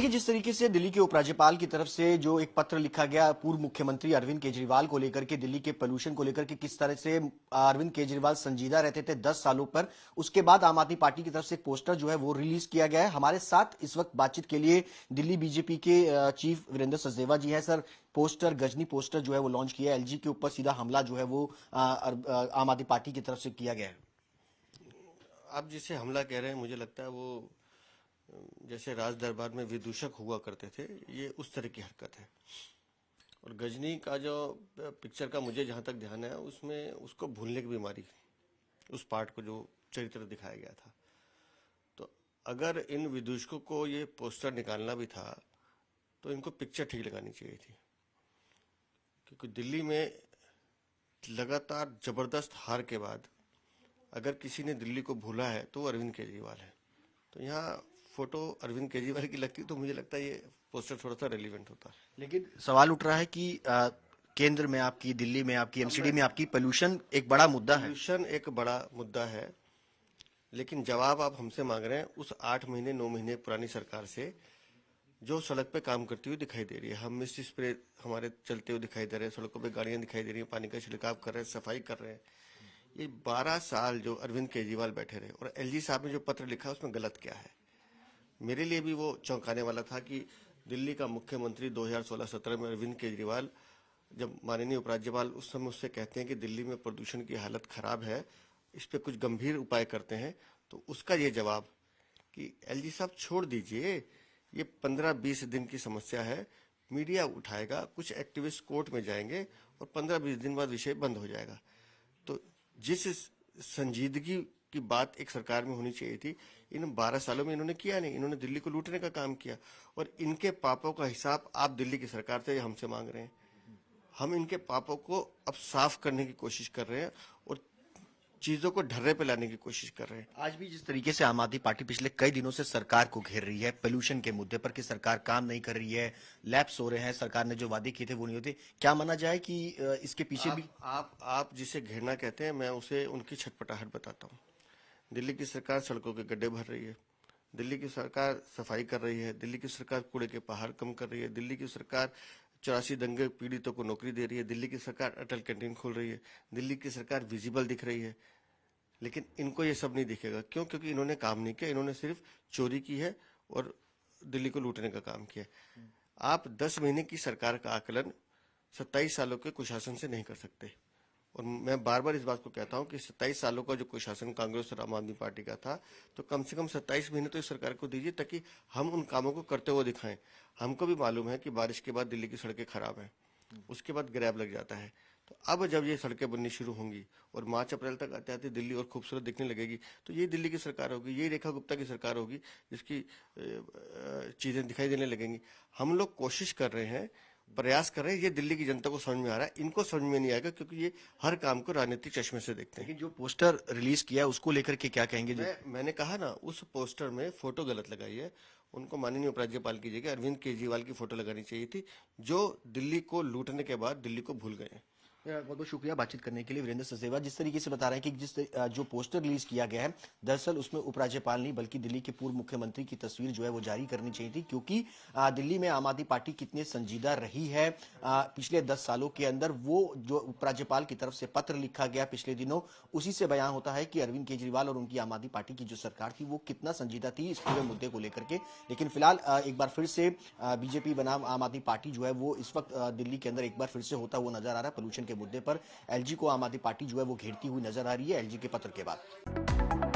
देखिए, जिस तरीके से दिल्ली के उपराज्यपाल की तरफ से जो एक पत्र लिखा गया पूर्व मुख्यमंत्री अरविंद केजरीवाल को लेकर के, दिल्ली के पोल्यूशन को लेकर के, किस तरह से अरविंद केजरीवाल संजीदा रहते थे 10 सालों पर, उसके बाद आम आदमी पार्टी की तरफ से एक पोस्टर जो है वो रिलीज किया गया है। हमारे साथ इस वक्त बातचीत के लिए दिल्ली बीजेपी के चीफ वीरेंद्र सचदेवा जी हैं। सर, पोस्टर, गजनी पोस्टर जो है वो लॉन्च किया है, एलजी के ऊपर सीधा हमला जो है वो आम आदमी पार्टी की तरफ से किया गया है। आप जिसे हमला कह रहे हैं, मुझे लगता है वो जैसे राज दरबार में विदूषक हुआ करते थे, ये उस तरह की हरकत है। और गजनी का जो पिक्चर का मुझे जहाँ तक ध्यान है, उसमें उसको भूलने की बीमारी, उस पार्ट को जो चरित्र दिखाया गया था। तो अगर इन विदूषकों को ये पोस्टर निकालना भी था तो इनको पिक्चर ठीक लगानी चाहिए थी, क्योंकि दिल्ली में लगातार जबरदस्त हार के बाद अगर किसी ने दिल्ली को भूला है तो वो अरविंद केजरीवाल है। तो यहाँ फोटो अरविंद केजरीवाल की लगती तो मुझे लगता है ये पोस्टर थोड़ा सा रेलिवेंट होता। लेकिन सवाल उठ रहा है कि केंद्र में आपकी, दिल्ली में आपकी, एमसीडी में आपकी, पोल्यूशन एक बड़ा मुद्दा है। पोल्यूशन एक बड़ा मुद्दा है, लेकिन जवाब आप हमसे मांग रहे हैं उस 8 महीने 9 महीने पुरानी सरकार से, जो सड़क पे काम करती हुई दिखाई दे रही है। हम मिस्ट स्प्रे हमारे चलते हुए दिखाई दे रहे हैं, सड़कों पे गाड़ियां दिखाई दे रही हैं, पानी का छिड़काव कर रहे हैं, सफाई कर रहे हैं। ये 12 साल जो अरविंद केजरीवाल बैठे रहे, और एलजी साहब ने जो पत्र लिखा उसमें गलत क्या है। मेरे लिए भी वो चौंकाने वाला था कि दिल्ली का मुख्यमंत्री 2016-17 में अरविंद केजरीवाल, जब माननीय उपराज्यपाल उस समय उससे कहते हैं कि दिल्ली में प्रदूषण की हालत खराब है, इस पे कुछ गंभीर उपाय करते हैं, तो उसका ये जवाब कि एलजी साहब छोड़ दीजिए, ये 15-20 दिन की समस्या है, मीडिया उठाएगा, कुछ एक्टिविस्ट कोर्ट में जाएंगे और 15-20 दिन बाद विषय बंद हो जाएगा। तो जिस संजीदगी की बात एक सरकार में होनी चाहिए थी, इन 12 सालों में इन्होंने किया नहीं। इन्होंने दिल्ली को लूटने का काम किया, और इनके पापों का हिसाब आप दिल्ली की सरकार से हमसे मांग रहे हैं। हम इनके पापों को अब साफ करने की कोशिश कर रहे हैं और चीजों को ढर्रे पे लाने की कोशिश कर रहे हैं। आज भी जिस तरीके से आम आदमी पार्टी पिछले कई दिनों से सरकार को घेर रही है पोल्यूशन के मुद्दे पर, कि सरकार काम नहीं कर रही है, लैप्स हो रहे हैं, सरकार ने जो वादे किए थे वो नहीं होते, क्या माना जाए कि इसके पीछे भी आप जिसे घेरना कहते हैं, मैं उसे उनकी छटपटाहट बताता हूँ। दिल्ली की सरकार सड़कों के गड्ढे भर रही है, दिल्ली की सरकार सफाई कर रही है, दिल्ली की सरकार कूड़े के पहाड़ कम कर रही है, दिल्ली की सरकार 84 दंगे पीड़ितों को नौकरी दे रही है, दिल्ली की सरकार अटल कैंटीन खोल रही है, दिल्ली की सरकार विजिबल दिख रही है। लेकिन इनको ये सब नहीं दिखेगा। क्यों? क्योंकि इन्होंने काम नहीं किया, इन्होंने सिर्फ चोरी की है और दिल्ली को लूटने का काम किया। आप 10 महीने की सरकार का आकलन 27 सालों के कुशासन से नहीं कर सकते। और मैं बार बार इस बात को कहता हूं कि 27 सालों का जो कुशासन कांग्रेस और आम आदमी पार्टी का था, तो कम से कम 27 महीने तो इस सरकार को दीजिए, ताकि हम उन कामों को करते हुए दिखाएं। हमको भी मालूम है कि बारिश के बाद दिल्ली की सड़कें खराब हैं, उसके बाद ग्रैब लग जाता है। तो अब जब ये सड़कें बननी शुरू होंगी और मार्च अप्रैल तक आते आते दिल्ली और खूबसूरत दिखने लगेगी, तो ये दिल्ली की सरकार होगी, ये रेखा गुप्ता की सरकार होगी, जिसकी चीजें दिखाई देने लगेंगी। हम लोग कोशिश कर रहे हैं, प्रयास कर रहे हैं, ये दिल्ली की जनता को समझ में आ रहा है, इनको समझ में नहीं आएगा, क्योंकि ये हर काम को राजनीतिक चश्मे से देखते हैं। लेकिन जो पोस्टर रिलीज किया उसको लेकर के क्या कहेंगे? मैंने कहा ना, उस पोस्टर में फोटो गलत लगाई है। उनको माननीय उपराज्यपाल की जगह अरविंद केजरीवाल की फोटो लगानी चाहिए थी, जो दिल्ली को लूटने के बाद दिल्ली को भूल गए। बहुत बहुत शुक्रिया बातचीत करने के लिए वीरेंद्र सचदेवा। जिस तरीके से बता रहे हैं कि जो पोस्टर रिलीज किया गया है, दरअसल उसमें उपराज्यपाल नहीं बल्कि दिल्ली के पूर्व मुख्यमंत्री की तस्वीर जो है वो जारी करनी चाहिए थी, क्योंकि दिल्ली में आम आदमी पार्टी कितनी संजीदा रही है पिछले 10 सालों के अंदर, वो जो उपराज्यपाल की तरफ से पत्र लिखा गया पिछले दिनों, उसी से बयान होता है कि अरविंद केजरीवाल और उनकी आम आदमी पार्टी की जो सरकार थी वो कितना संजीदा थी इस पूरे मुद्दे को लेकर के। लेकिन फिलहाल एक बार फिर से बीजेपी बनाम आम आदमी पार्टी जो है वो इस वक्त दिल्ली के अंदर एक बार फिर से होता हुआ नजर आ रहा है। पोल्यूशन के मुद्दे पर एलजी को आम आदमी पार्टी जो है वो घेरती हुई नजर आ रही है, एलजी के पत्र के बाद।